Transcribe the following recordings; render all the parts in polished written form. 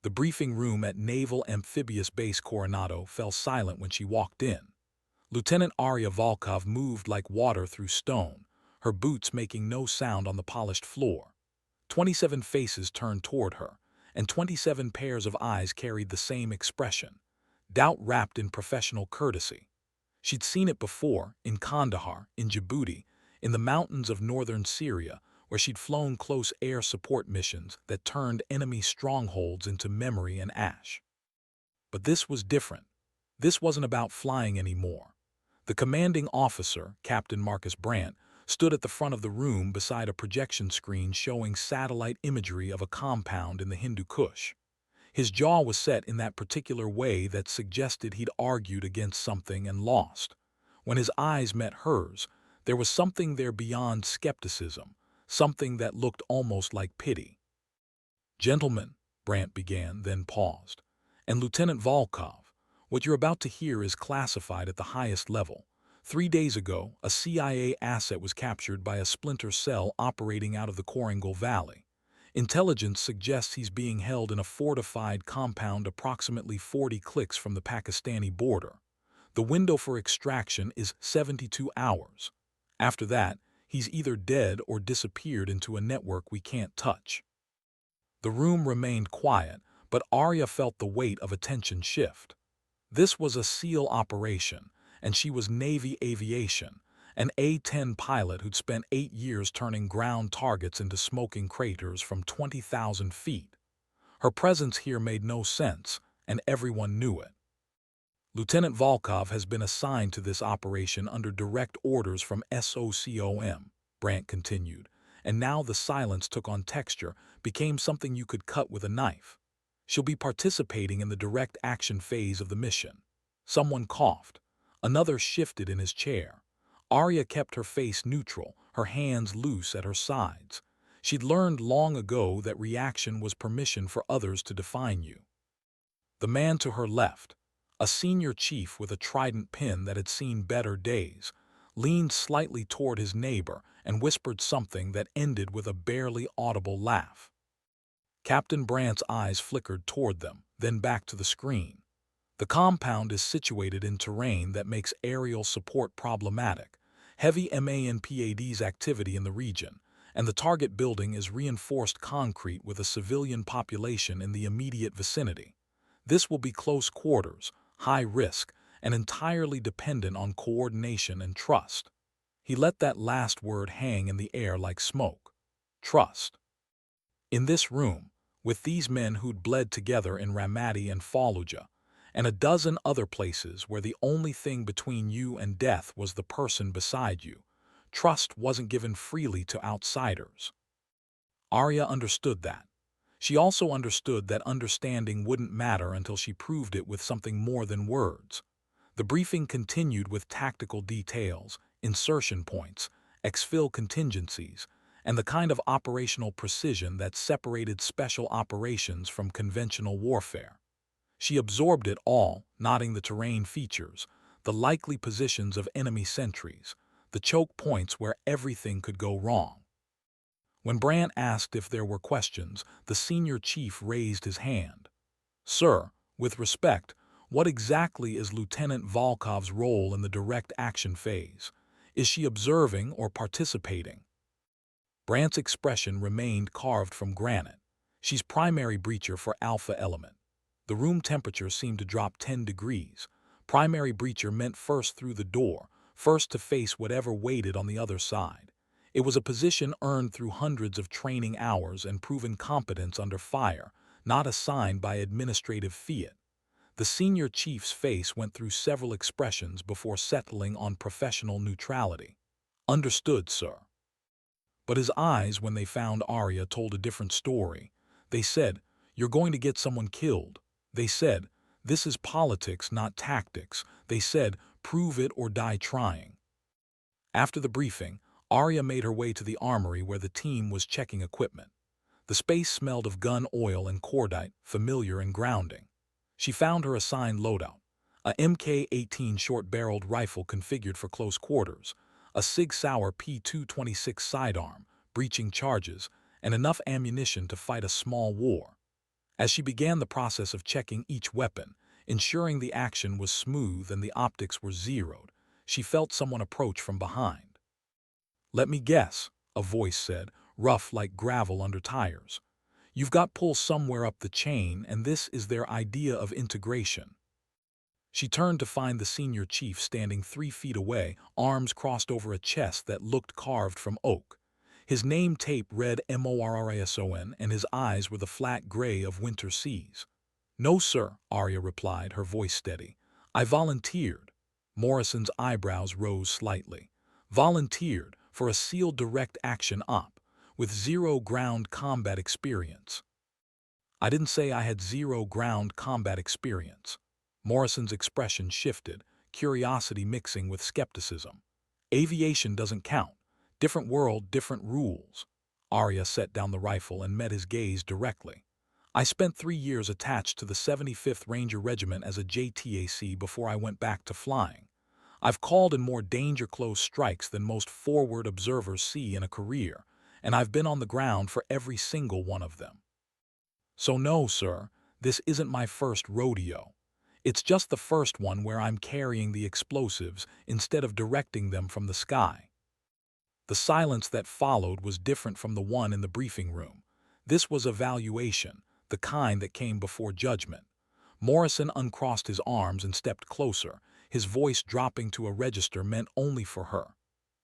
The briefing room at Naval Amphibious Base Coronado fell silent when she walked in. Lieutenant Arya Volkov moved like water through stone, her boots making no sound on the polished floor. 27 faces turned toward her, and 27 pairs of eyes carried the same expression, doubt wrapped in professional courtesy. She'd seen it before, in Kandahar, in Djibouti, in the mountains of northern Syria, where she'd flown close air support missions that turned enemy strongholds into memory and ash. But this was different. This wasn't about flying anymore. The commanding officer, Captain Marcus Brandt, stood at the front of the room beside a projection screen showing satellite imagery of a compound in the Hindu Kush. His jaw was set in that particular way that suggested he'd argued against something and lost. When his eyes met hers, there was something there beyond skepticism, something that looked almost like pity. "Gentlemen," Brandt began, then paused. "And Lieutenant Volkov, what you're about to hear is classified at the highest level. 3 days ago, a CIA asset was captured by a splinter cell operating out of the Korangal Valley. Intelligence suggests he's being held in a fortified compound approximately 40 clicks from the Pakistani border. The window for extraction is 72 hours. After that, he's either dead or disappeared into a network we can't touch." The room remained quiet, but Arya felt the weight of attention shift. This was a SEAL operation, and she was Navy aviation, an A-10 pilot who'd spent 8 years turning ground targets into smoking craters from 20,000 feet. Her presence here made no sense, and everyone knew it. "Lieutenant Volkov has been assigned to this operation under direct orders from SOCOM," Brandt continued, and now the silence took on texture, became something you could cut with a knife. "She'll be participating in the direct action phase of the mission." Someone coughed. Another shifted in his chair. Arya kept her face neutral, her hands loose at her sides. She'd learned long ago that reaction was permission for others to define you. The man to her left, a senior chief with a trident pin that had seen better days, leaned slightly toward his neighbor and whispered something that ended with a barely audible laugh. Captain Brandt's eyes flickered toward them, then back to the screen. "The compound is situated in terrain that makes aerial support problematic, heavy MANPAD's activity in the region, and the target building is reinforced concrete with a civilian population in the immediate vicinity. This will be close quarters, high risk, and entirely dependent on coordination and trust." He let that last word hang in the air like smoke. Trust. In this room, with these men who'd bled together in Ramadi and Fallujah, and a dozen other places where the only thing between you and death was the person beside you, trust wasn't given freely to outsiders. Arya understood that. She also understood that understanding wouldn't matter until she proved it with something more than words. The briefing continued with tactical details, insertion points, exfil contingencies, and the kind of operational precision that separated special operations from conventional warfare. She absorbed it all, noting the terrain features, the likely positions of enemy sentries, the choke points where everything could go wrong. When Brandt asked if there were questions, the senior chief raised his hand. "Sir, with respect, what exactly is Lieutenant Volkov's role in the direct action phase? Is she observing or participating?" Brandt's expression remained carved from granite. "She's primary breacher for Alpha Element." The room temperature seemed to drop 10 degrees. Primary breacher meant first through the door, first to face whatever waited on the other side. It was a position earned through hundreds of training hours and proven competence under fire, not assigned by administrative fiat. The senior chief's face went through several expressions before settling on professional neutrality. "Understood, sir." But his eyes, when they found Arya, told a different story. They said, "You're going to get someone killed." They said, "This is politics, not tactics." They said, "Prove it or die trying." After the briefing, Arya made her way to the armory where the team was checking equipment. The space smelled of gun oil and cordite, familiar and grounding. She found her assigned loadout: a Mk-18 short-barreled rifle configured for close quarters, a Sig Sauer P226 sidearm, breaching charges, and enough ammunition to fight a small war. As she began the process of checking each weapon, ensuring the action was smooth and the optics were zeroed, she felt someone approach from behind. "Let me guess," a voice said, rough like gravel under tires. "You've got pull somewhere up the chain, and this is their idea of integration." She turned to find the senior chief standing 3 feet away, arms crossed over a chest that looked carved from oak. His name tape read Morrison, and his eyes were the flat gray of winter seas. "No, sir," Arya replied, her voice steady. "I volunteered." Morrison's eyebrows rose slightly. "Volunteered for a SEAL direct action op, with zero ground combat experience." "I didn't say I had zero ground combat experience." Morrison's expression shifted, curiosity mixing with skepticism. "Aviation doesn't count. Different world, different rules." Arya set down the rifle and met his gaze directly. "I spent 3 years attached to the 75th Ranger Regiment as a JTAC before I went back to flying. I've called in more danger-close strikes than most forward observers see in a career, and I've been on the ground for every single one of them. So no, sir, this isn't my first rodeo. It's just the first one where I'm carrying the explosives instead of directing them from the sky." The silence that followed was different from the one in the briefing room. This was evaluation, the kind that came before judgment. Morrison uncrossed his arms and stepped closer, his voice dropping to a register meant only for her.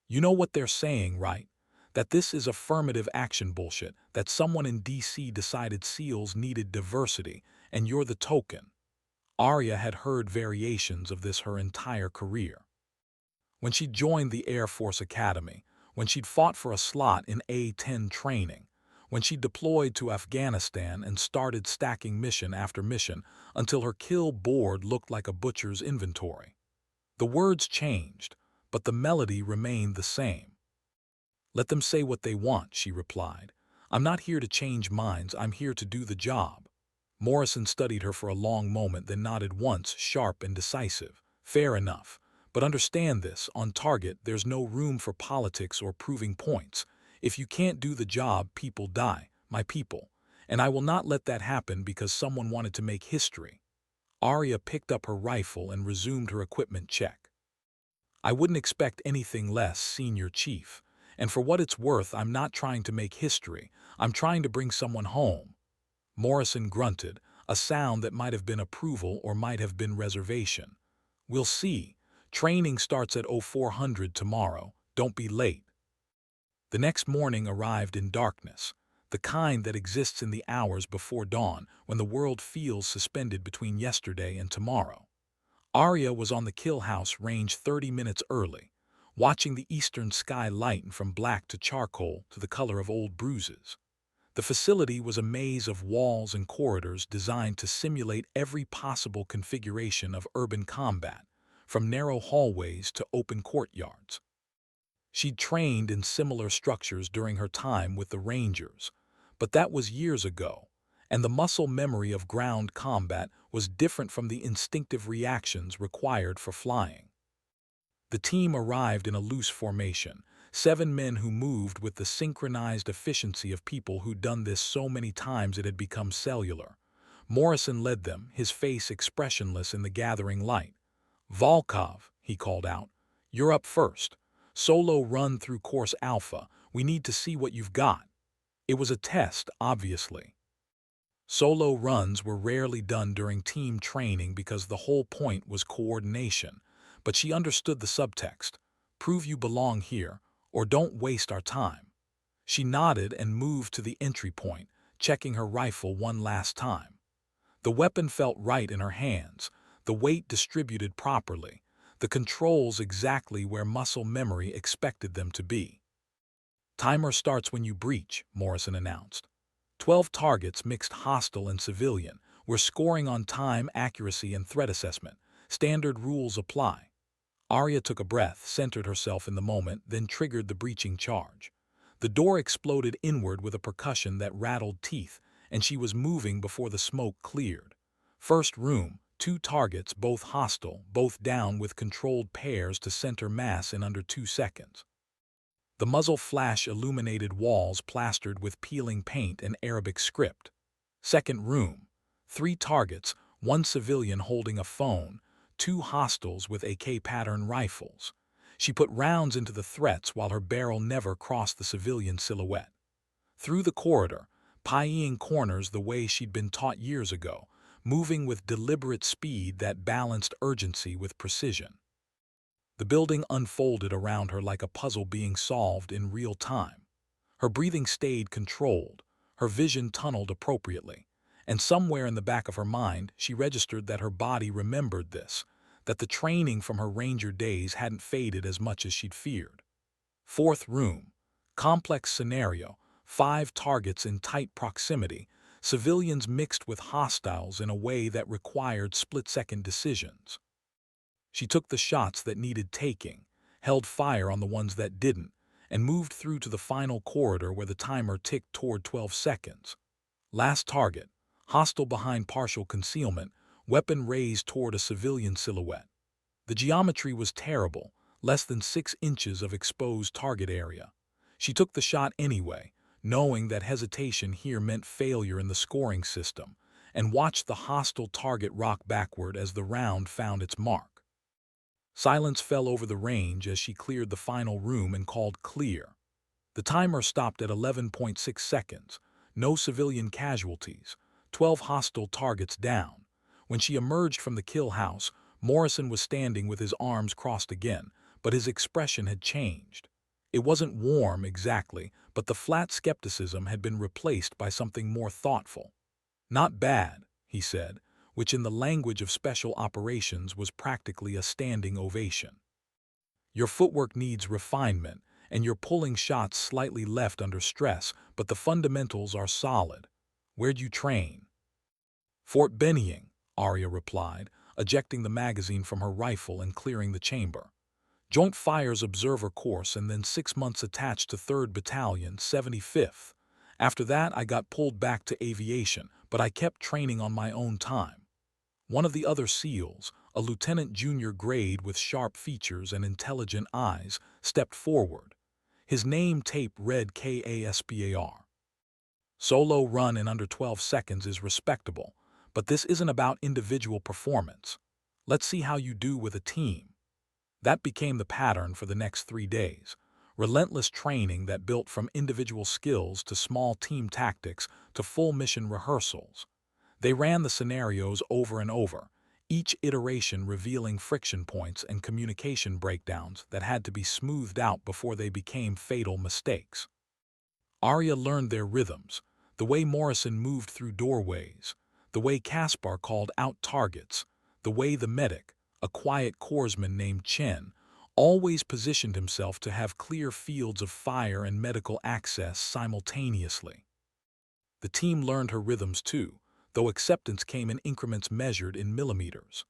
"You know what they're saying, right? That this is affirmative action bullshit, that someone in DC decided SEALs needed diversity, and you're the token." Arya had heard variations of this her entire career. When she joined the Air Force Academy, when she'd fought for a slot in A-10 training, when she deployed to Afghanistan and started stacking mission after mission until her kill board looked like a butcher's inventory. The words changed, but the melody remained the same. "Let them say what they want," she replied. "I'm not here to change minds, I'm here to do the job." Morrison studied her for a long moment, then nodded once, sharp and decisive. "Fair enough. But understand this, on target there's no room for politics or proving points. If you can't do the job, people die, my people. And I will not let that happen because someone wanted to make history." Arya picked up her rifle and resumed her equipment check. "I wouldn't expect anything less, Senior Chief. And for what it's worth, I'm not trying to make history. I'm trying to bring someone home." Morrison grunted, a sound that might have been approval or might have been reservation. "We'll see. Training starts at 0400 tomorrow. Don't be late." The next morning arrived in darkness, the kind that exists in the hours before dawn when the world feels suspended between yesterday and tomorrow. Arya was on the kill house range 30 minutes early, watching the eastern sky lighten from black to charcoal to the color of old bruises. The facility was a maze of walls and corridors designed to simulate every possible configuration of urban combat, from narrow hallways to open courtyards. She'd trained in similar structures during her time with the Rangers, but that was years ago, and the muscle memory of ground combat was different from the instinctive reactions required for flying. The team arrived in a loose formation, 7 men who moved with the synchronized efficiency of people who'd done this so many times it had become cellular. Morrison led them, his face expressionless in the gathering light. "Volkov," he called out, "you're up first. Solo run through course Alpha. We need to see what you've got." It was a test, obviously. Solo runs were rarely done during team training because the whole point was coordination, but she understood the subtext. Prove you belong here, or don't waste our time. She nodded and moved to the entry point, checking her rifle one last time. The weapon felt right in her hands, the weight distributed properly, the controls exactly where muscle memory expected them to be. "Timer starts when you breach," Morrison announced. 12 targets mixed hostile and civilian. We're scoring on time, accuracy, and threat assessment. Standard rules apply." Arya took a breath, centered herself in the moment, then triggered the breaching charge. The door exploded inward with a percussion that rattled teeth, and she was moving before the smoke cleared. First room, 2 targets, both hostile, both down with controlled pairs to center mass in under 2 seconds. The muzzle flash illuminated walls plastered with peeling paint and Arabic script. Second room, 3 targets, 1 civilian holding a phone, 2 hostiles with AK-pattern rifles. She put rounds into the threats while her barrel never crossed the civilian silhouette. Through the corridor, pieing corners the way she'd been taught years ago, moving with deliberate speed that balanced urgency with precision. The building unfolded around her like a puzzle being solved in real time. Her breathing stayed controlled, her vision tunneled appropriately, and somewhere in the back of her mind she registered that her body remembered this, that the training from her Ranger days hadn't faded as much as she'd feared. Fourth room. Complex scenario. 5 targets in tight proximity, civilians mixed with hostiles in a way that required split-second decisions. She took the shots that needed taking, held fire on the ones that didn't, and moved through to the final corridor where the timer ticked toward 12 seconds. Last target. Hostile behind partial concealment, weapon raised toward a civilian silhouette. The geometry was terrible, less than 6 inches of exposed target area. She took the shot anyway, knowing that hesitation here meant failure in the scoring system, and watched the hostile target rock backward as the round found its mark. Silence fell over the range as she cleared the final room and called clear. The timer stopped at 11.6 seconds, no civilian casualties, 12 hostile targets down. When she emerged from the kill house, Morrison was standing with his arms crossed again, but his expression had changed. It wasn't warm exactly, but the flat skepticism had been replaced by something more thoughtful. "Not bad," he said, which in the language of special operations was practically a standing ovation. "Your footwork needs refinement, and you're pulling shots slightly left under stress, but the fundamentals are solid. Where'd you train?" "Fort Benning," Arya replied, ejecting the magazine from her rifle and clearing the chamber. "Joint Fires Observer course and then 6 months attached to 3rd Battalion, 75th. After that I got pulled back to aviation, but I kept training on my own time." One of the other SEALs, a lieutenant junior grade with sharp features and intelligent eyes, stepped forward. His name tape read KASPAR. "Solo run in under 12 seconds is respectable, but this isn't about individual performance. Let's see how you do with a team." That became the pattern for the next 3 days. Relentless training that built from individual skills to small team tactics to full mission rehearsals. They ran the scenarios over and over, each iteration revealing friction points and communication breakdowns that had to be smoothed out before they became fatal mistakes. Arya learned their rhythms, the way Morrison moved through doorways, the way Kaspar called out targets, the way the medic, a quiet corpsman named Chen, always positioned himself to have clear fields of fire and medical access simultaneously. The team learned her rhythms too, though acceptance came in increments measured in millimeters.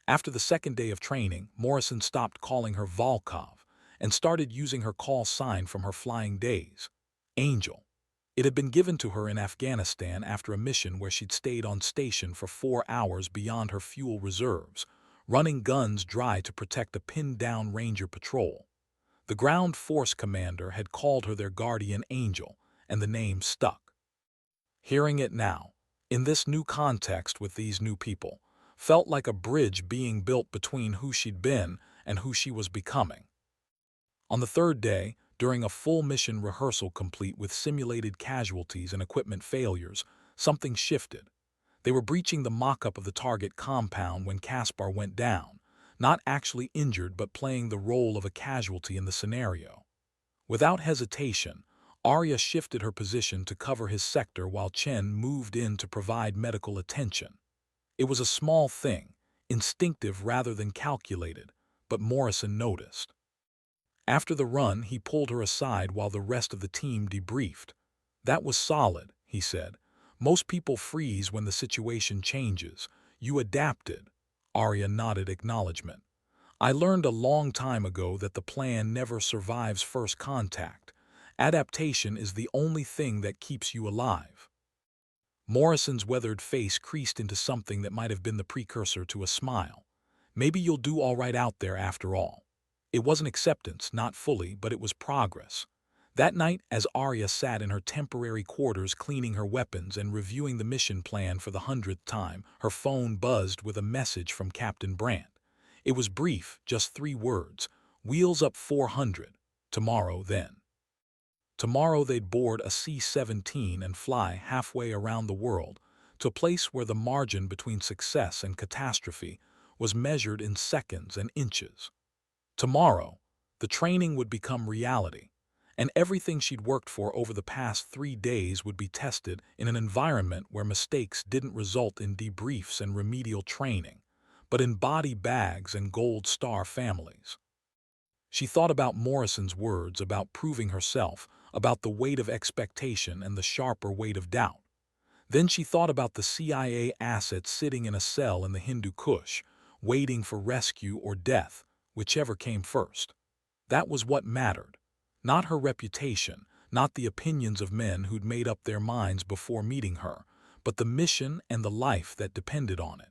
After the 2nd day of training, Morrison stopped calling her Volkov and started using her call sign from her flying days, Angel. It had been given to her in Afghanistan after a mission where she'd stayed on station for 4 hours beyond her fuel reserves, running guns dry to protect a pinned-down Ranger patrol. The ground force commander had called her their guardian angel, and the name stuck. Hearing it now, in this new context with these new people, felt like a bridge being built between who she'd been and who she was becoming. On the 3rd day, during a full mission rehearsal complete with simulated casualties and equipment failures, something shifted. They were breaching the mock-up of the target compound when Kaspar went down, not actually injured but playing the role of a casualty in the scenario. Without hesitation, Arya shifted her position to cover his sector while Chen moved in to provide medical attention. It was a small thing, instinctive rather than calculated, but Morrison noticed. After the run, he pulled her aside while the rest of the team debriefed. "That was solid," he said. "Most people freeze when the situation changes. You adapted." Arya nodded acknowledgement. "I learned a long time ago that the plan never survives first contact. Adaptation is the only thing that keeps you alive." Morrison's weathered face creased into something that might have been the precursor to a smile. "Maybe you'll do all right out there after all." It wasn't acceptance, not fully, but it was progress. That night, as Arya sat in her temporary quarters cleaning her weapons and reviewing the mission plan for the 100th time, her phone buzzed with a message from Captain Brandt. It was brief, just 3 words: "Wheels up 400. Tomorrow, then." Tomorrow they'd board a C-17 and fly halfway around the world, to a place where the margin between success and catastrophe was measured in seconds and inches. Tomorrow, the training would become reality, and everything she'd worked for over the past 3 days would be tested in an environment where mistakes didn't result in debriefs and remedial training, but in body bags and gold star families. She thought about Morrison's words about proving herself, about the weight of expectation and the sharper weight of doubt. Then she thought about the CIA asset sitting in a cell in the Hindu Kush, waiting for rescue or death, whichever came first. That was what mattered. Not her reputation, not the opinions of men who'd made up their minds before meeting her, but the mission and the life that depended on it.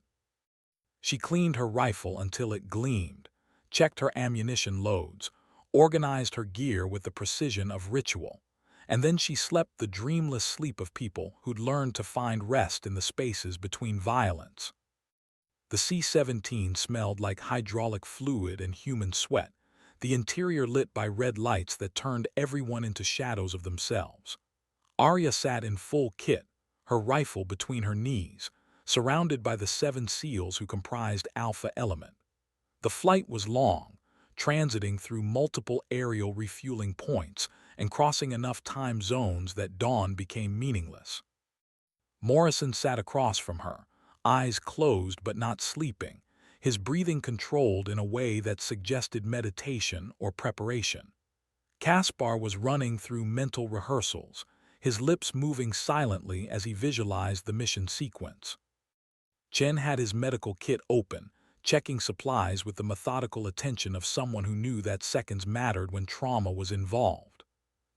She cleaned her rifle until it gleamed, checked her ammunition loads, organized her gear with the precision of ritual, and then she slept the dreamless sleep of people who'd learned to find rest in the spaces between violence. The C-17 smelled like hydraulic fluid and human sweat, the interior lit by red lights that turned everyone into shadows of themselves. Arya sat in full kit, her rifle between her knees, surrounded by the 7 SEALs who comprised Alpha Element. The flight was long, transiting through multiple aerial refueling points and crossing enough time zones that dawn became meaningless. Morrison sat across from her, eyes closed but not sleeping, his breathing controlled in a way that suggested meditation or preparation. Caspar was running through mental rehearsals, his lips moving silently as he visualized the mission sequence. Chen had his medical kit open, checking supplies with the methodical attention of someone who knew that seconds mattered when trauma was involved.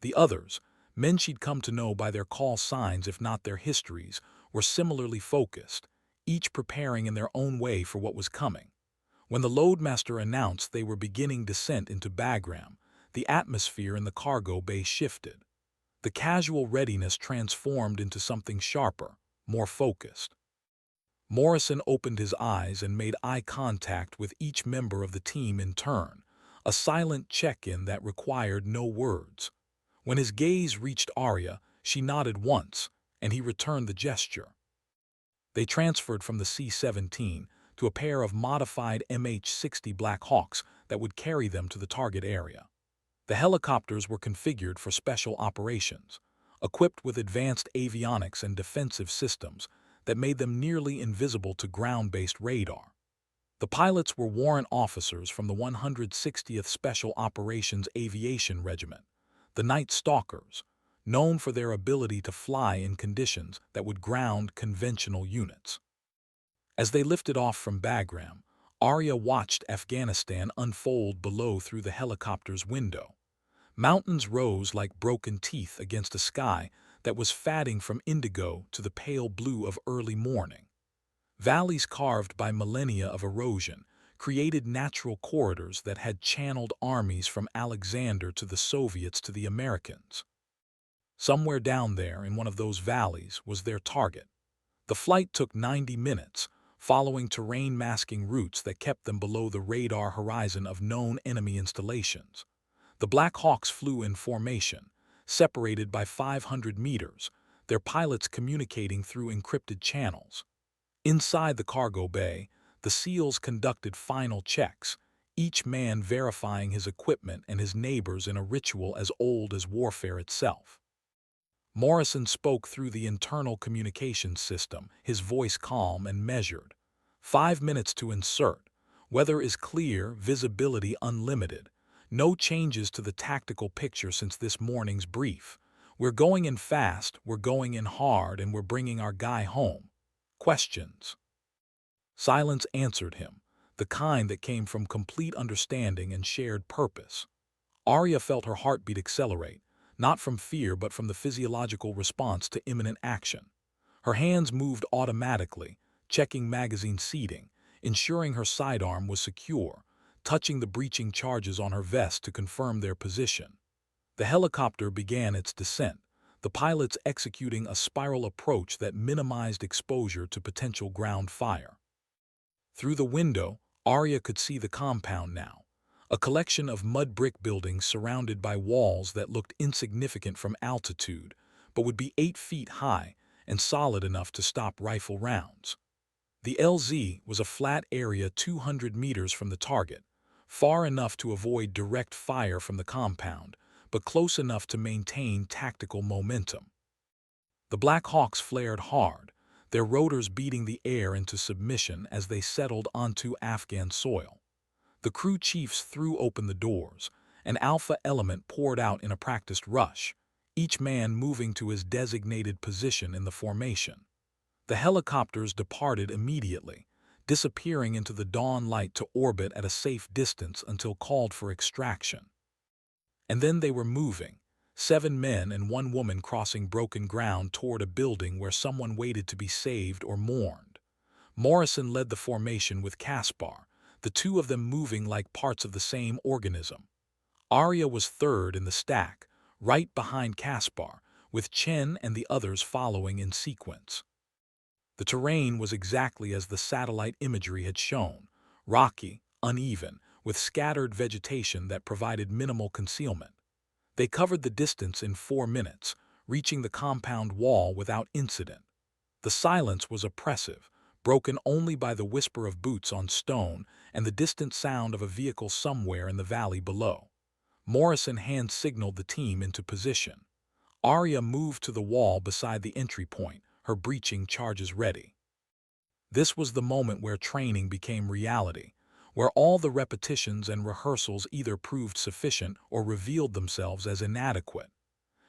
The others, men she'd come to know by their call signs if not their histories, were similarly focused, each preparing in their own way for what was coming. When the loadmaster announced they were beginning descent into Bagram, the atmosphere in the cargo bay shifted. The casual readiness transformed into something sharper, more focused. Morrison opened his eyes and made eye contact with each member of the team in turn, a silent check-in that required no words. When his gaze reached Arya, she nodded once, and he returned the gesture. They transferred from the C-17 to a pair of modified MH-60 Black Hawks that would carry them to the target area. The helicopters were configured for special operations, equipped with advanced avionics and defensive systems that made them nearly invisible to ground-based radar. The pilots were warrant officers from the 160th Special Operations Aviation Regiment, the Night Stalkers, known for their ability to fly in conditions that would ground conventional units. As they lifted off from Bagram, Arya watched Afghanistan unfold below through the helicopter's window. Mountains rose like broken teeth against a sky that was fading from indigo to the pale blue of early morning. Valleys carved by millennia of erosion created natural corridors that had channeled armies from Alexander to the Soviets to the Americans. Somewhere down there in one of those valleys was their target. The flight took 90 minutes, following terrain-masking routes that kept them below the radar horizon of known enemy installations. The Black Hawks flew in formation, separated by 500 meters, their pilots communicating through encrypted channels. Inside the cargo bay, the SEALs conducted final checks, each man verifying his equipment and his neighbors in a ritual as old as warfare itself. Morrison spoke through the internal communications system, his voice calm and measured. 5 minutes to insert. Weather is clear, visibility unlimited. No changes to the tactical picture since this morning's brief. We're going in fast, we're going in hard, and we're bringing our guy home. Questions? Silence answered him, the kind that came from complete understanding and shared purpose. Arya felt her heartbeat accelerate, not from fear but from the physiological response to imminent action. Her hands moved automatically, checking magazine seating, ensuring her sidearm was secure, touching the breaching charges on her vest to confirm their position. The helicopter began its descent, the pilots executing a spiral approach that minimized exposure to potential ground fire. Through the window, Arya could see the compound now, a collection of mud brick buildings surrounded by walls that looked insignificant from altitude, but would be 8 feet high and solid enough to stop rifle rounds. The LZ was a flat area 200 meters from the target, far enough to avoid direct fire from the compound, but close enough to maintain tactical momentum. The Black Hawks flared hard, their rotors beating the air into submission as they settled onto Afghan soil. The crew chiefs threw open the doors. An alpha element poured out in a practiced rush, each man moving to his designated position in the formation. The helicopters departed immediately, disappearing into the dawn light to orbit at a safe distance until called for extraction. And then they were moving, 7 men and 1 woman crossing broken ground toward a building where someone waited to be saved or mourned. Morrison led the formation with Caspar, the 2 of them moving like parts of the same organism. Arya was third in the stack, right behind Caspar, with Chen and the others following in sequence. The terrain was exactly as the satellite imagery had shown, rocky, uneven, with scattered vegetation that provided minimal concealment. They covered the distance in 4 minutes, reaching the compound wall without incident. The silence was oppressive, broken only by the whisper of boots on stone and the distant sound of a vehicle somewhere in the valley below. Morrison hand-signaled the team into position. Arya moved to the wall beside the entry point, her breaching charges ready. This was the moment where training became reality, where all the repetitions and rehearsals either proved sufficient or revealed themselves as inadequate.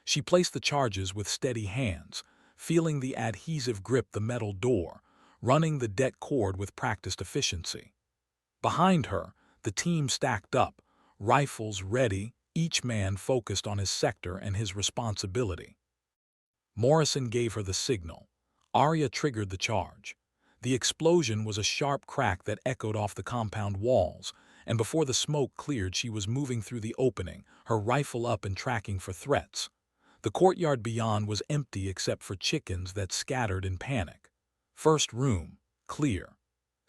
She placed the charges with steady hands, feeling the adhesive grip the metal door, running the det cord with practiced efficiency. Behind her, the team stacked up, rifles ready, each man focused on his sector and his responsibility. Morrison gave her the signal. Arya triggered the charge. The explosion was a sharp crack that echoed off the compound walls, and before the smoke cleared she was moving through the opening, her rifle up and tracking for threats. The courtyard beyond was empty except for chickens that scattered in panic. First room, clear.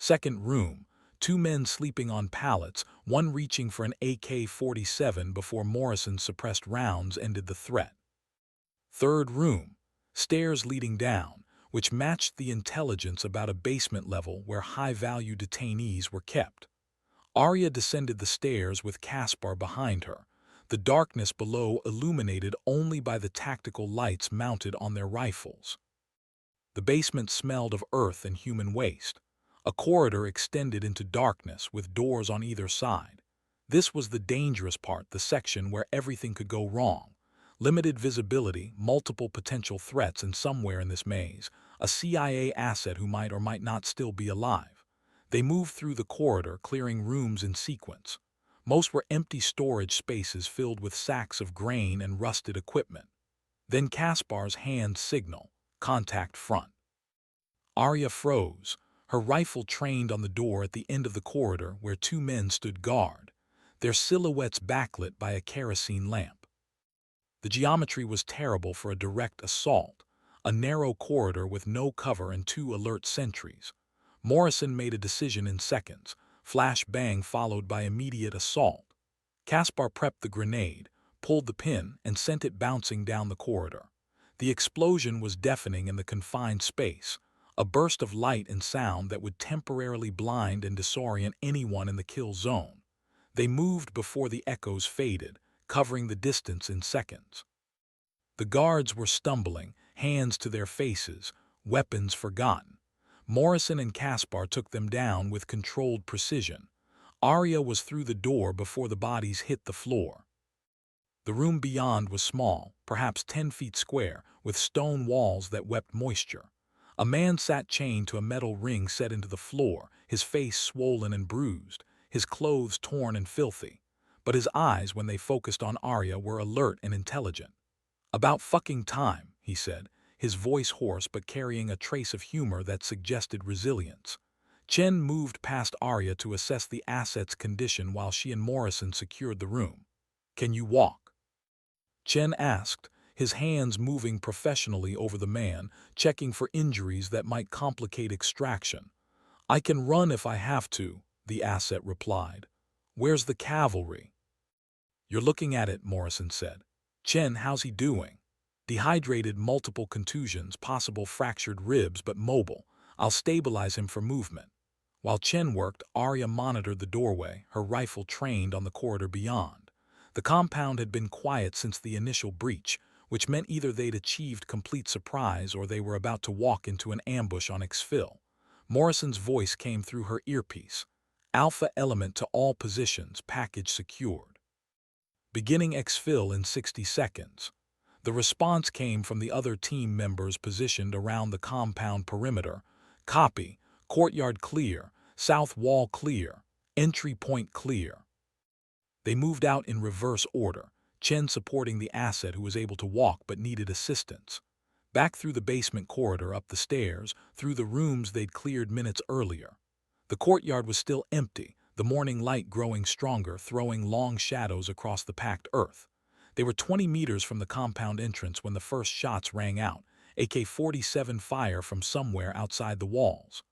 Second room, 2 men sleeping on pallets, one reaching for an AK-47 before Morrison's suppressed rounds ended the threat. Third room, stairs leading down, which matched the intelligence about a basement level where high-value detainees were kept. Arya descended the stairs with Caspar behind her, the darkness below illuminated only by the tactical lights mounted on their rifles. The basement smelled of earth and human waste. A corridor extended into darkness with doors on either side. This was the dangerous part, the section where everything could go wrong. Limited visibility, multiple potential threats, and somewhere in this maze, a CIA asset who might or might not still be alive. They moved through the corridor, clearing rooms in sequence. Most were empty storage spaces filled with sacks of grain and rusted equipment. Then Caspar's hand signal, contact front. Arya froze, her rifle trained on the door at the end of the corridor where 2 men stood guard, their silhouettes backlit by a kerosene lamp. The geometry was terrible for a direct assault, a narrow corridor with no cover and 2 alert sentries. Morrison made a decision in seconds, flash bang followed by immediate assault. Caspar prepped the grenade, pulled the pin, and sent it bouncing down the corridor. The explosion was deafening in the confined space, a burst of light and sound that would temporarily blind and disorient anyone in the kill zone. They moved before the echoes faded, covering the distance in seconds. The guards were stumbling, hands to their faces, weapons forgotten. Morrison and Caspar took them down with controlled precision. Arya was through the door before the bodies hit the floor. The room beyond was small, perhaps 10 feet square, with stone walls that wept moisture. A man sat chained to a metal ring set into the floor, his face swollen and bruised, his clothes torn and filthy. But his eyes, when they focused on Arya, were alert and intelligent. "About fucking time," he said, his voice hoarse but carrying a trace of humor that suggested resilience. Chen moved past Arya to assess the asset's condition while she and Morrison secured the room. "Can you walk?" Chen asked, his hands moving professionally over the man, checking for injuries that might complicate extraction. I can run if I have to, the asset replied. Where's the cavalry? You're looking at it, Morrison said. Chen, how's he doing? Dehydrated, multiple contusions, possible fractured ribs, but mobile. I'll stabilize him for movement. While Chen worked, Arya monitored the doorway, her rifle trained on the corridor beyond. The compound had been quiet since the initial breach, which meant either they'd achieved complete surprise or they were about to walk into an ambush on exfil. Morrison's voice came through her earpiece. Alpha element to all positions, package secured. Beginning exfil in 60 seconds. The response came from the other team members positioned around the compound perimeter. Copy. Courtyard clear. South wall clear. Entry point clear. They moved out in reverse order, Chen supporting the asset who was able to walk but needed assistance. Back through the basement corridor, up the stairs, through the rooms they'd cleared minutes earlier. The courtyard was still empty, the morning light growing stronger, throwing long shadows across the packed earth. They were 20 meters from the compound entrance when the first shots rang out, AK-47 fire from somewhere outside the walls.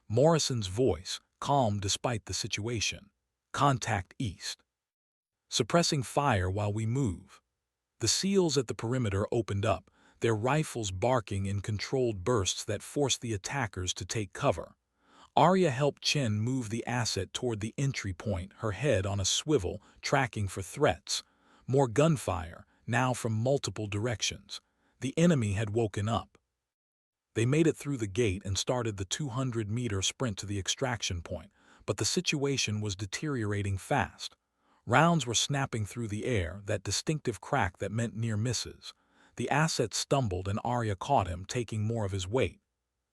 Morrison's voice, calm despite the situation. Contact east. Suppressing fire while we move. The SEALs at the perimeter opened up, their rifles barking in controlled bursts that forced the attackers to take cover. Arya helped Chen move the asset toward the entry point, her head on a swivel, tracking for threats. More gunfire, now from multiple directions. The enemy had woken up. They made it through the gate and started the 200-meter sprint to the extraction point, but the situation was deteriorating fast. Rounds were snapping through the air, that distinctive crack that meant near misses. The asset stumbled and Arya caught him, taking more of his weight.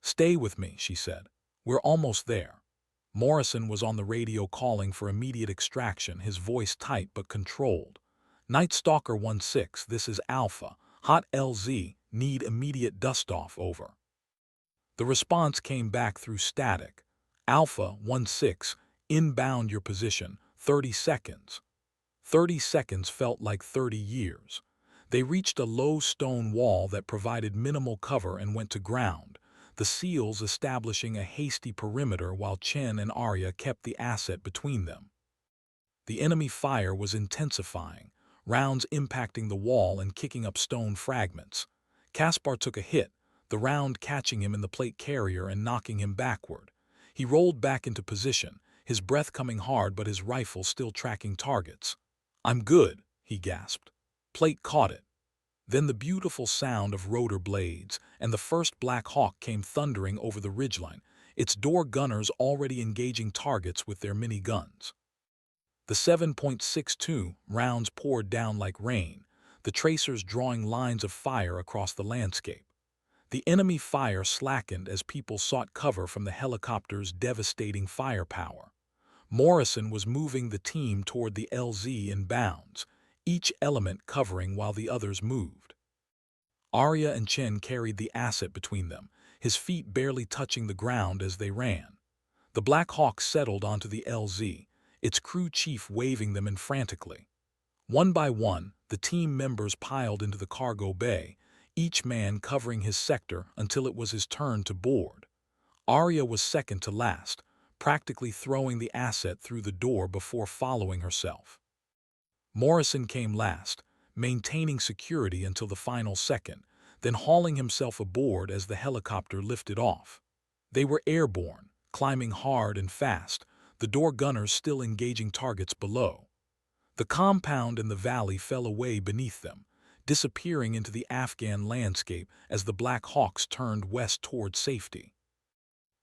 Stay with me, she said. We're almost there. Morrison was on the radio calling for immediate extraction, his voice tight but controlled. Night Stalker 1-6, this is Alpha. Hot LZ, need immediate dust-off, over. The response came back through static. Alpha 1-6, inbound your position, 30 seconds. 30 seconds felt like 30 years. They reached a low stone wall that provided minimal cover and went to ground, the SEALs establishing a hasty perimeter while Chen and Arya kept the asset between them. The enemy fire was intensifying, rounds impacting the wall and kicking up stone fragments. Caspar took a hit, the round catching him in the plate carrier and knocking him backward. He rolled back into position, his breath coming hard but his rifle still tracking targets. I'm good, he gasped. Plate caught it. Then the beautiful sound of rotor blades, and the first Black Hawk came thundering over the ridgeline, its door gunners already engaging targets with their miniguns. The 7.62 rounds poured down like rain, the tracers drawing lines of fire across the landscape. The enemy fire slackened as people sought cover from the helicopter's devastating firepower. Morrison was moving the team toward the LZ in bounds, each element covering while the others moved. Arya and Chen carried the asset between them, his feet barely touching the ground as they ran. The Black Hawk settled onto the LZ, its crew chief waving them in frantically. One by one, the team members piled into the cargo bay, each man covering his sector until it was his turn to board. Arya was second to last, practically throwing the asset through the door before following herself. Morrison came last, maintaining security until the final second, then hauling himself aboard as the helicopter lifted off. They were airborne, climbing hard and fast, the door gunners still engaging targets below. The compound and the valley fell away beneath them, disappearing into the Afghan landscape as the Black Hawks turned west toward safety.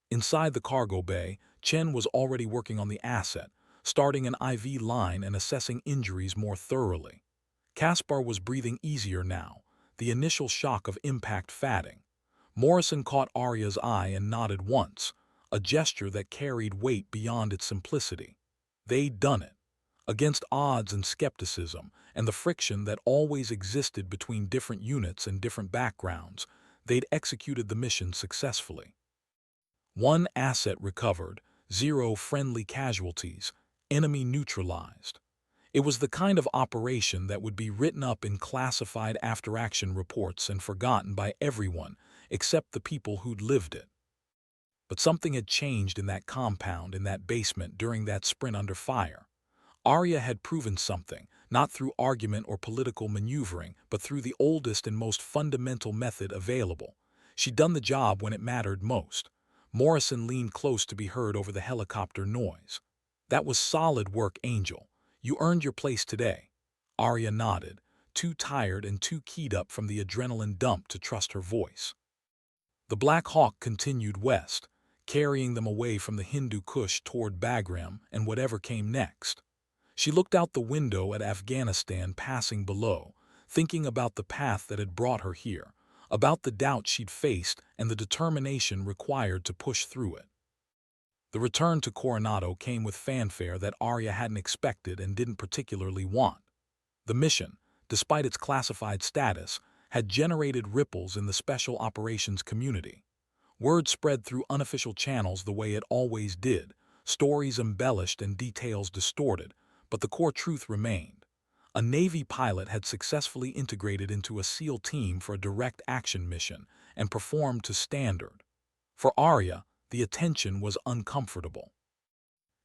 Inside the cargo bay, Chen was already working on the asset, starting an IV line and assessing injuries more thoroughly. Caspar was breathing easier now, the initial shock of impact fading. Morrison caught Arya's eye and nodded once, a gesture that carried weight beyond its simplicity. They'd done it. Against odds and skepticism, and the friction that always existed between different units and different backgrounds, they'd executed the mission successfully. 1 asset recovered, 0 friendly casualties, enemy neutralized. It was the kind of operation that would be written up in classified after-action reports and forgotten by everyone except the people who'd lived it. But something had changed in that compound, in that basement, during that sprint under fire. Arya had proven something, not through argument or political maneuvering, but through the oldest and most fundamental method available. She'd done the job when it mattered most. Morrison leaned close to be heard over the helicopter noise. "That was solid work, Angel. You earned your place today." Arya nodded, too tired and too keyed up from the adrenaline dump to trust her voice. The Black Hawk continued west, carrying them away from the Hindu Kush toward Bagram and whatever came next. She looked out the window at Afghanistan passing below, thinking about the path that had brought her here, about the doubt she'd faced and the determination required to push through it. The return to Coronado came with fanfare that Arya hadn't expected and didn't particularly want. The mission, despite its classified status, had generated ripples in the special operations community. Word spread through unofficial channels the way it always did, stories embellished and details distorted, but the core truth remained. A Navy pilot had successfully integrated into a SEAL team for a direct action mission and performed to standard. For Arya, the attention was uncomfortable.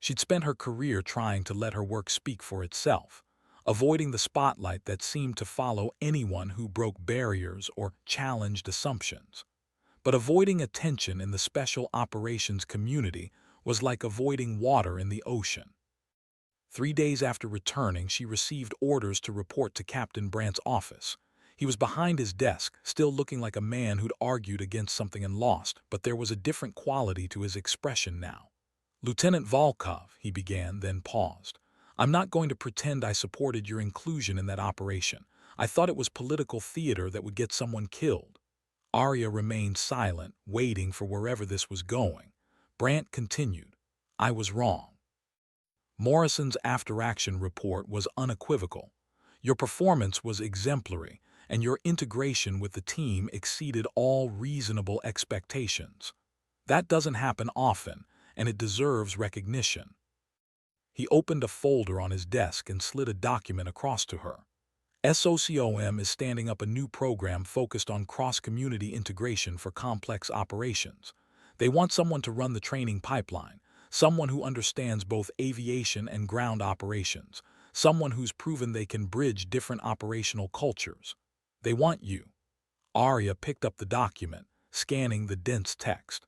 She'd spent her career trying to let her work speak for itself, avoiding the spotlight that seemed to follow anyone who broke barriers or challenged assumptions. But avoiding attention in the special operations community was like avoiding water in the ocean. 3 days after returning, she received orders to report to Captain Brandt's office. He was behind his desk, still looking like a man who'd argued against something and lost, but there was a different quality to his expression now. "Lieutenant Volkov," he began, then paused. "I'm not going to pretend I supported your inclusion in that operation. I thought it was political theater that would get someone killed." Arya remained silent, waiting for wherever this was going. Brandt continued, "I was wrong." Morrison's after-action report was unequivocal. "Your performance was exemplary, and your integration with the team exceeded all reasonable expectations. That doesn't happen often, and it deserves recognition." He opened a folder on his desk and slid a document across to her. "SOCOM is standing up a new program focused on cross-community integration for complex operations. They want someone to run the training pipeline, someone who understands both aviation and ground operations, someone who's proven they can bridge different operational cultures. They want you." Arya picked up the document, scanning the dense text.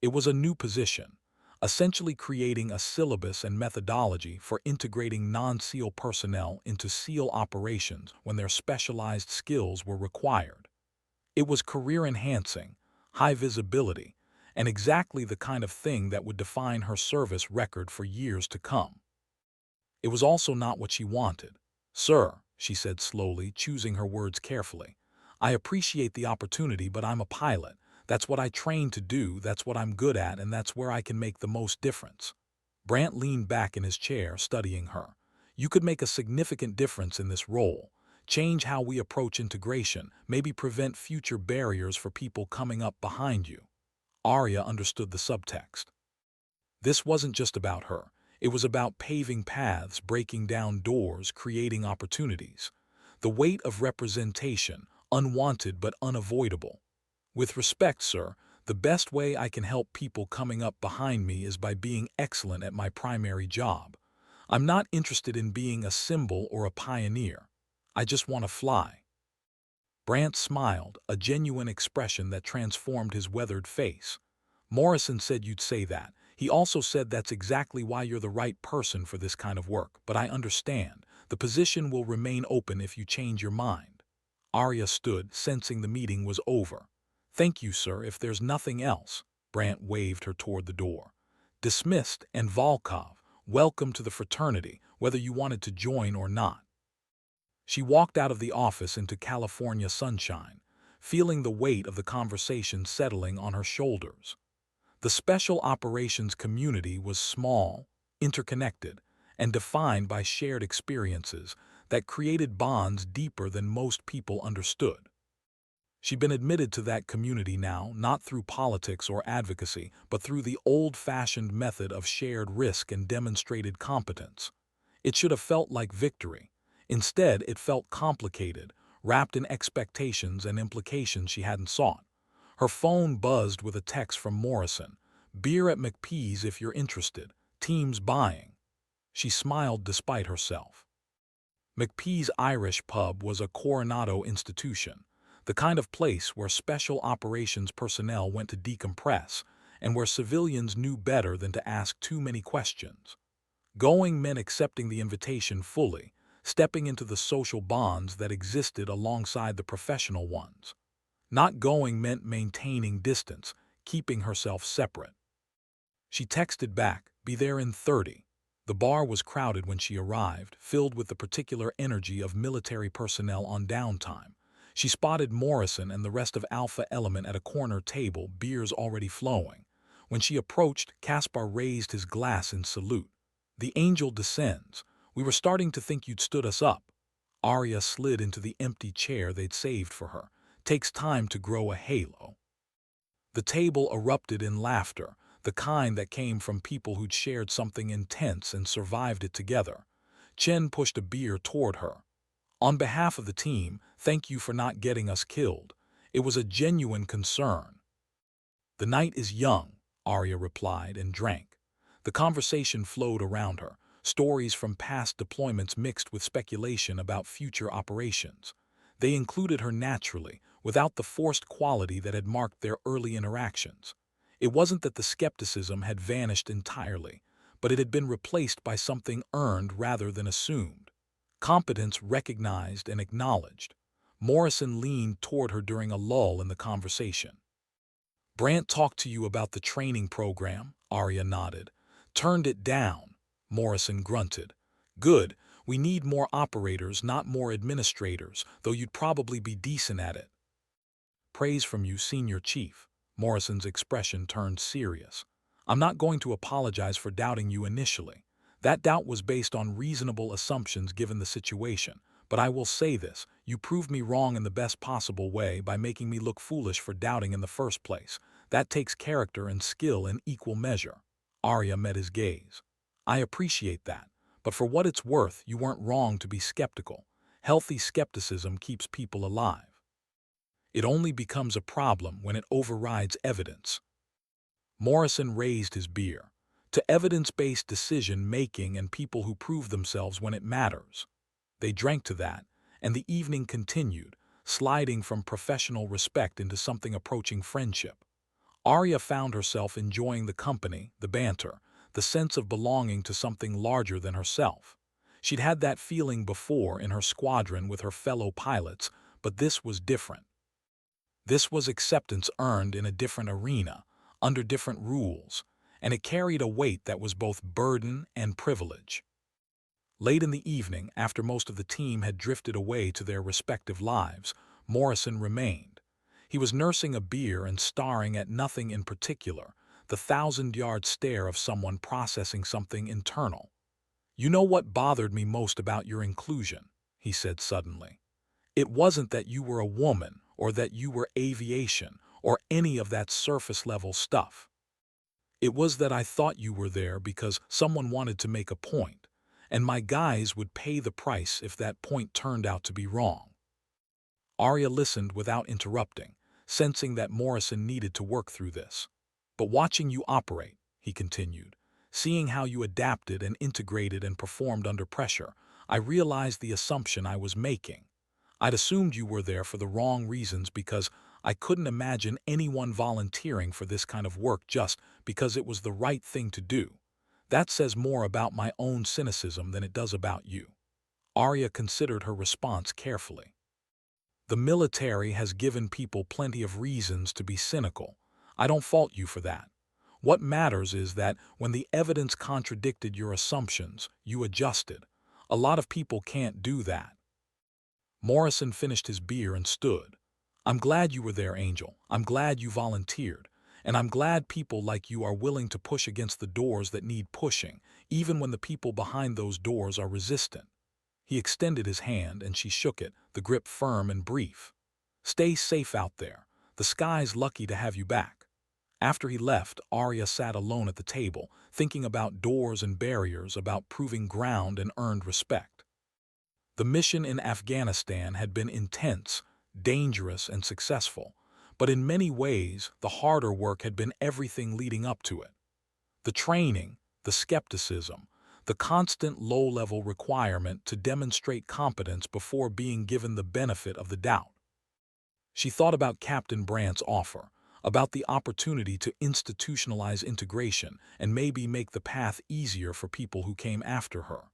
It was a new position, essentially creating a syllabus and methodology for integrating non-SEAL personnel into SEAL operations when their specialized skills were required. It was career-enhancing, high visibility, and exactly the kind of thing that would define her service record for years to come. It was also not what she wanted. "Sir," she said slowly, choosing her words carefully, "I appreciate the opportunity, but I'm a pilot. That's what I trained to do, that's what I'm good at, and that's where I can make the most difference." Brandt leaned back in his chair, studying her. "You could make a significant difference in this role. Change how we approach integration, maybe prevent future barriers for people coming up behind you." Arya understood the subtext. This wasn't just about her. It was about paving paths, breaking down doors, creating opportunities. The weight of representation, unwanted but unavoidable. "With respect, sir, the best way I can help people coming up behind me is by being excellent at my primary job. I'm not interested in being a symbol or a pioneer. I just want to fly." Brandt smiled, a genuine expression that transformed his weathered face. "Morrison said you'd say that. He also said that's exactly why you're the right person for this kind of work, but I understand. The position will remain open if you change your mind." Arya stood, sensing the meeting was over. "Thank you, sir, if there's nothing else." Brandt waved her toward the door. "Dismissed, and Volkov, welcome to the fraternity, whether you wanted to join or not." She walked out of the office into California sunshine, feeling the weight of the conversation settling on her shoulders. The special operations community was small, interconnected, and defined by shared experiences that created bonds deeper than most people understood. She'd been admitted to that community now, not through politics or advocacy, but through the old-fashioned method of shared risk and demonstrated competence. It should have felt like victory. Instead, it felt complicated, wrapped in expectations and implications she hadn't sought. Her phone buzzed with a text from Morrison. "Beer at McPee's if you're interested. Team's buying." She smiled despite herself. McPee's Irish pub was a Coronado institution, the kind of place where special operations personnel went to decompress and where civilians knew better than to ask too many questions. Going meant accepting the invitation fully, stepping into the social bonds that existed alongside the professional ones. Not going meant maintaining distance, keeping herself separate. She texted back, "Be there in 30. The bar was crowded when she arrived, filled with the particular energy of military personnel on downtime. She spotted Morrison and the rest of Alpha Element at a corner table, beers already flowing. When she approached, Caspar raised his glass in salute. "The angel descends. We were starting to think you'd stood us up." Arya slid into the empty chair they'd saved for her. "Takes time to grow a halo." The table erupted in laughter, the kind that came from people who'd shared something intense and survived it together. Chen pushed a beer toward her. "On behalf of the team, thank you for not getting us killed. It was a genuine concern." "The night is young," Arya replied and drank. The conversation flowed around her, stories from past deployments mixed with speculation about future operations. They included her naturally, without the forced quality that had marked their early interactions. It wasn't that the skepticism had vanished entirely, but it had been replaced by something earned rather than assumed. Competence recognized and acknowledged. Morrison leaned toward her during a lull in the conversation. "Brant talked to you about the training program?" Arya nodded. "Turned it down," Morrison grunted. "Good. We need more operators, not more administrators, though you'd probably be decent at it." "Praise from you, Senior Chief." Morrison's expression turned serious. "I'm not going to apologize for doubting you initially. That doubt was based on reasonable assumptions given the situation. But I will say this, you proved me wrong in the best possible way by making me look foolish for doubting in the first place. That takes character and skill in equal measure." Arya met his gaze. "I appreciate that. But for what it's worth, you weren't wrong to be skeptical. Healthy skepticism keeps people alive. It only becomes a problem when it overrides evidence." Morrison raised his beer. "To evidence-based decision-making and people who prove themselves when it matters." They drank to that, and the evening continued, sliding from professional respect into something approaching friendship. Arya found herself enjoying the company, the banter, the sense of belonging to something larger than herself. She'd had that feeling before in her squadron with her fellow pilots, but this was different. This was acceptance earned in a different arena, under different rules, and it carried a weight that was both burden and privilege. Late in the evening, after most of the team had drifted away to their respective lives, Morrison remained. He was nursing a beer and staring at nothing in particular, the 1,000-yard stare of someone processing something internal. "You know what bothered me most about your inclusion?" he said suddenly. "It wasn't that you were a woman or that you were aviation or any of that surface-level stuff. It was that I thought you were there because someone wanted to make a point, and my guys would pay the price if that point turned out to be wrong." Arya listened without interrupting, sensing that Morrison needed to work through this. "But watching you operate," he continued, "seeing how you adapted and integrated and performed under pressure, I realized the assumption I was making. I'd assumed you were there for the wrong reasons because I couldn't imagine anyone volunteering for this kind of work just because it was the right thing to do. That says more about my own cynicism than it does about you." Arya considered her response carefully. "The military has given people plenty of reasons to be cynical. I don't fault you for that. What matters is that when the evidence contradicted your assumptions, you adjusted. A lot of people can't do that." Morrison finished his beer and stood. "I'm glad you were there, Angel. I'm glad you volunteered. And I'm glad people like you are willing to push against the doors that need pushing, even when the people behind those doors are resistant." He extended his hand and she shook it, the grip firm and brief. "Stay safe out there. The sky's lucky to have you back." After he left, Arya sat alone at the table, thinking about doors and barriers, about proving ground and earned respect. The mission in Afghanistan had been intense, dangerous, and successful, but in many ways, the harder work had been everything leading up to it. The training, the skepticism, the constant low-level requirement to demonstrate competence before being given the benefit of the doubt. She thought about Captain Brandt's offer, about the opportunity to institutionalize integration and maybe make the path easier for people who came after her.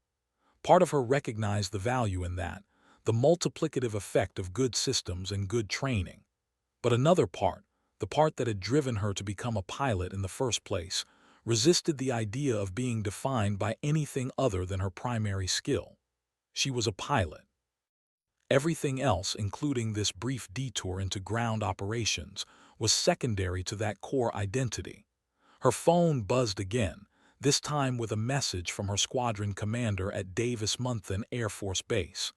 Part of her recognized the value in that, the multiplicative effect of good systems and good training. But another part, the part that had driven her to become a pilot in the first place, resisted the idea of being defined by anything other than her primary skill. She was a pilot. Everything else, including this brief detour into ground operations, was secondary to that core identity. Her phone buzzed again, this time with a message from her squadron commander at Davis-Monthan Air Force Base.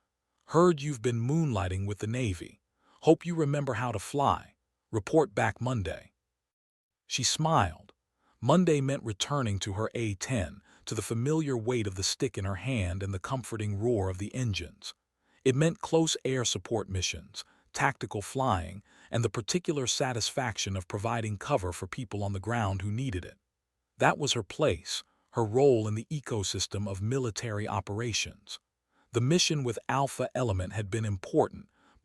"Heard you've been moonlighting with the Navy. Hope you remember how to fly. Report back Monday." She smiled. Monday meant returning to her A-10, to the familiar weight of the stick in her hand and the comforting roar of the engines. It meant close air support missions, tactical flying, and the particular satisfaction of providing cover for people on the ground who needed it. That was her place, her role in the ecosystem of military operations. The mission with Alpha Element had been important,